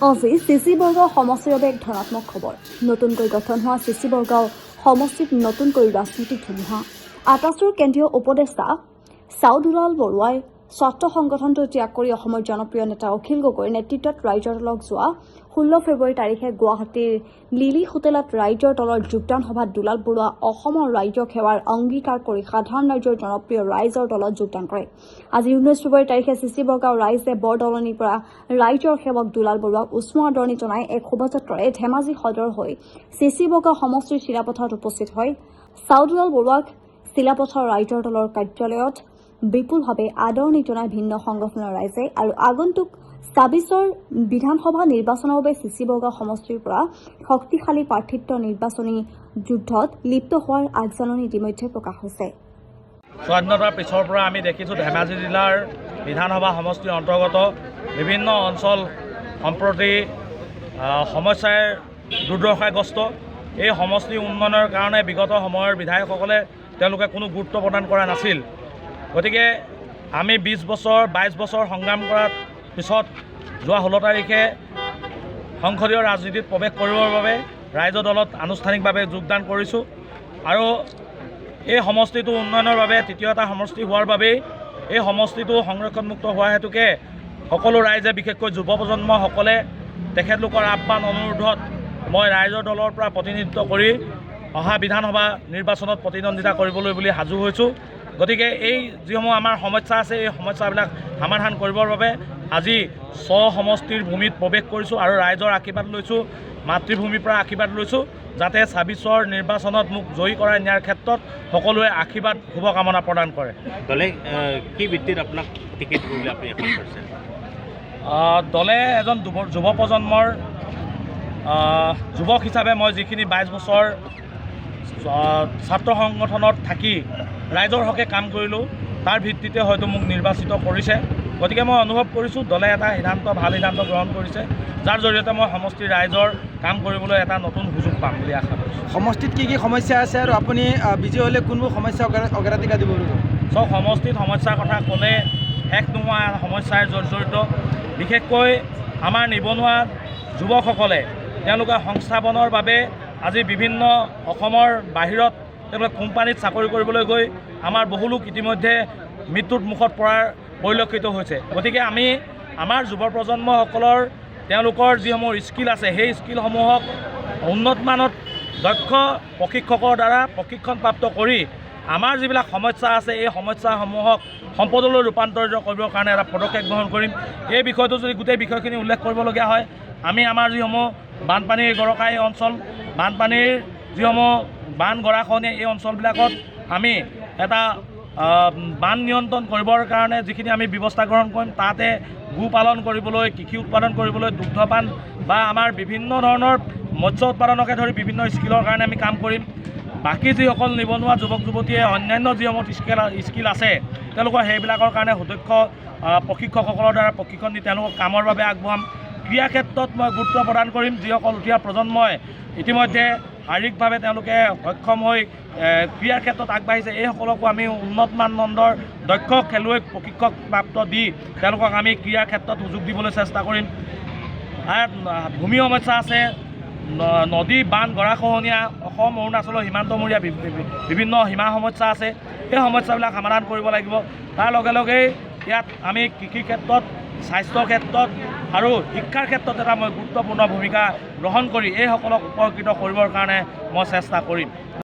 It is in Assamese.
আজি চিচি বৰগাঁও সমষ্টিৰ বাবে এক ধনাত্মক খবৰ। নতুনকৈ গঠন হোৱা চিচি বৰগাঁও সমষ্টিত নতুনকৈ ৰাজনৈতিক ধুমুহা। আটাছৰ কেন্দ্ৰীয় উপদেষ্টা চাউদুলাল বৰুৱাই ছাত্ৰ সংগঠনটো ত্যাগ কৰি অসমৰ জনপ্ৰিয় নেতা অখিল গগৈৰ নেতৃত্বত ৰাইজৰ দলক যোৱা 16 ফেব্ৰুৱাৰী তাৰিখে গুৱাহাটীৰ লিলি হোটেলত ৰাইজৰ দলৰ যোগদান সভাত দুলাল বৰুৱা অসমৰ ৰাইজক সেৱাৰ অংগীকাৰ কৰি সাধাৰণ ৰাইজৰ জনপ্ৰিয় ৰাইজৰ দলত যোগদান কৰে। আজি 19 ফেব্ৰুৱাৰী তাৰিখে চিচি বৰগাঁও ৰাইজে বৰদলনিৰ পৰা ৰাইজৰ সেৱক দুলাল বৰুৱাক উষ্ম আদৰণি জনাই এক শোভাযাত্ৰাৰে ধেমাজি সদৰ হৈ চিচি বৰগাঁও সমষ্টিৰ চিলাপথাৰত উপস্থিত হয়। চাউদুলাল বৰুৱাক চিলাপথাৰ ৰাইজৰ দলৰ কাৰ্যালয়ত বিপুলভাৱে আদৰণি জনাই ভিন্ন সংগঠনৰ ৰাইজে আৰু আগন্তুক ২৬ৰ বিধানসভা নিৰ্বাচনৰ বাবে চিচি বৰগাঁও সমষ্টিৰ পৰা শক্তিশালী প্ৰাৰ্থিত্ব নিৰ্বাচনী যুদ্ধত লিপ্ত হোৱাৰ আগজাননী ইতিমধ্যে প্ৰকাশ হৈছে। স্বাধীনতাৰ পিছৰ পৰা আমি দেখিছোঁ ধেমাজি জিলাৰ বিধানসভা সমষ্টিৰ অন্তৰ্গত বিভিন্ন অঞ্চল সম্প্ৰতি সমস্যাৰ দুৰ্দশাগ্ৰস্ত। এই সমষ্টি উন্নয়নৰ কাৰণে বিগত সময়ৰ বিধায়কসকলে তেওঁলোকে কোনো গুৰুত্ব প্ৰদান কৰা নাছিল। গতিকে আমি 22 বছৰ সংগ্ৰাম কৰাৰ পিছত যোৱা 16 তাৰিখে সংসদীয় ৰাজনীতিত প্ৰৱেশ কৰিবৰ বাবে ৰাইজৰ দলত আনুষ্ঠানিকভাৱে যোগদান কৰিছোঁ আৰু এই সমষ্টিটো উন্নয়নৰ বাবে তৃতীয় এটা সমষ্টি হোৱাৰ বাবেই এই সমষ্টিটো সংৰক্ষণমুক্ত হোৱা হেতুকে সকলো ৰাইজে বিশেষকৈ যুৱ প্ৰজন্মসকলে তেখেতলোকৰ আহ্বান অনুৰোধত মই ৰাইজৰ দলৰ পৰা প্ৰতিনিধিত্ব কৰি অহা বিধানসভা নিৰ্বাচনত প্ৰতিদ্বন্দ্বিতা কৰিবলৈ বুলি সাজু হৈছোঁ। গতিকে এই যিসমূহ আমাৰ সমস্যা আছে এই সমস্যাবিলাক সমাধান কৰিবৰ বাবে আজি সমষ্টিৰ ভূমিত প্ৰৱেশ কৰিছোঁ আৰু ৰাইজৰ আশীৰ্বাদ লৈছোঁ, মাতৃভূমিৰ পৰা আশীৰ্বাদ লৈছোঁ যাতে ২৬ৰ নিৰ্বাচনত মোক জয়ী কৰাই নিয়াৰ ক্ষেত্ৰত সকলোৱে আশীৰ্বাদ শুভকামনা প্ৰদান কৰে। দলে কি ভিত্তিত আপোনাক টিকেট দিবলৈ আপুনি এখন কৰিছে? দলে এজন যুৱ প্ৰজন্মৰ যুৱক হিচাপে মই যিখিনি 22 বছৰ ছাত্ৰ সংগঠনত থাকি ৰাইজৰ হকে কাম কৰিলোঁ তাৰ ভিত্তিতে হয়তো মোক নিৰ্বাচিত কৰিছে। গতিকে মই অনুভৱ কৰিছোঁ দলে এটা ভাল সিদ্ধান্ত গ্ৰহণ কৰিছে যাৰ জৰিয়তে মই সমষ্টিৰ ৰাইজৰ কাম কৰিবলৈ এটা নতুন সুযোগ পাম বুলি আশা কৰিছোঁ। সমষ্টিত কি সমস্যা আছে আৰু আপুনি বিজয়ী হ'লে কোনবোৰ সমস্যা অগ্ৰাধিকাৰ দিব লাগিব? চব সমষ্টিত সমস্যাৰ কথা ক'লে শেষ নোহোৱা সমস্যাৰ জড়িত। বিশেষকৈ আমাৰ নিবনুৱা যুৱকসকলে তেওঁলোকে সংস্থাপনৰ বাবে আজি বিভিন্ন অসমৰ বাহিৰত তেওঁলোকে কোম্পানীত চাকৰি কৰিবলৈ গৈ আমাৰ বহু লোক ইতিমধ্যে মৃত্যুৰ মুখত পৰাৰ পৰিলক্ষিত হৈছে। গতিকে আমি আমাৰ যুৱ প্ৰজন্মসকলৰ তেওঁলোকৰ যিসমূহ স্কিল আছে সেই স্কিলসমূহক উন্নতমানত দক্ষ প্ৰশিক্ষকৰ দ্বাৰা প্ৰশিক্ষণপ্ৰাপ্ত কৰি আমাৰ যিবিলাক সমস্যা আছে এই সমস্যাসমূহক সম্পদলৈ ৰূপান্তৰিত কৰিবৰ কাৰণে এটা পদক্ষেপ গ্ৰহণ কৰিম। এই বিষয়টো যদি গোটেই বিষয়খিনি উল্লেখ কৰিবলগীয়া হয় আমি আমাৰ যিসমূহ বানপানীৰ গৰকাই অঞ্চল, বানপানীৰ যিসমূহ বান গৰাখহনীয়া এই অঞ্চলবিলাকত আমি এটা বান নিয়ন্ত্ৰণ কৰিবৰ কাৰণে যিখিনি আমি ব্যৱস্থা গ্ৰহণ কৰিম তাতে গো পালন কৰিবলৈ, কৃষি উৎপাদন কৰিবলৈ, দুগ্ধপান বা আমাৰ বিভিন্ন ধৰণৰ মৎস্য উৎপাদনকে ধৰি বিভিন্ন স্কিলৰ কাৰণে আমি কাম কৰিম। বাকী যিসকল নিবনুৱা যুৱক যুৱতীয়ে অন্যান্য যিসমূহ স্কিল আছে তেওঁলোকৰ সেইবিলাকৰ কাৰণে সুদক্ষ প্ৰশিক্ষকসকলৰ দ্বাৰা প্ৰশিক্ষণ দি তেওঁলোকক কামৰ বাবে আগবঢ়াম। ক্ৰীড়া ক্ষেত্ৰত মই গুৰুত্ব প্ৰদান কৰিম। যিসকল উঠি অহা প্ৰজন্মই ইতিমধ্যে শাৰীৰিকভাৱে তেওঁলোকে সক্ষম হৈ ক্ৰীড়াৰ ক্ষেত্ৰত আগবাঢ়িছে এইসকলকো আমি উন্নত মানদণ্ডৰ দক্ষ খেলুৱৈ প্ৰশিক্ষকপ্ৰাপ্ত দি তেওঁলোকক আমি ক্ৰীড়াৰ ক্ষেত্ৰত সুযোগ দিবলৈ চেষ্টা কৰিম। ভূমি সমস্যা আছে, নদী বান গৰাখহনীয়া, অসম অৰুণাচলৰ সীমান্তমূৰীয়া বিভিন্ন সীমা সমস্যা আছে। এই সমস্যাবিলাক সমাধান কৰিব লাগিব। তাৰ লগে লগেই ইয়াত আমি কৃষি ক্ষেত্ৰত, স্বাস্থ্যৰ ক্ষেত্ৰত আৰু শিক্ষাৰ ক্ষেত্ৰত এটা মই গুৰুত্বপূৰ্ণ ভূমিকা গ্ৰহণ কৰি এইসকলক উপকৃত কৰিবৰ কাৰণে মই চেষ্টা কৰিম।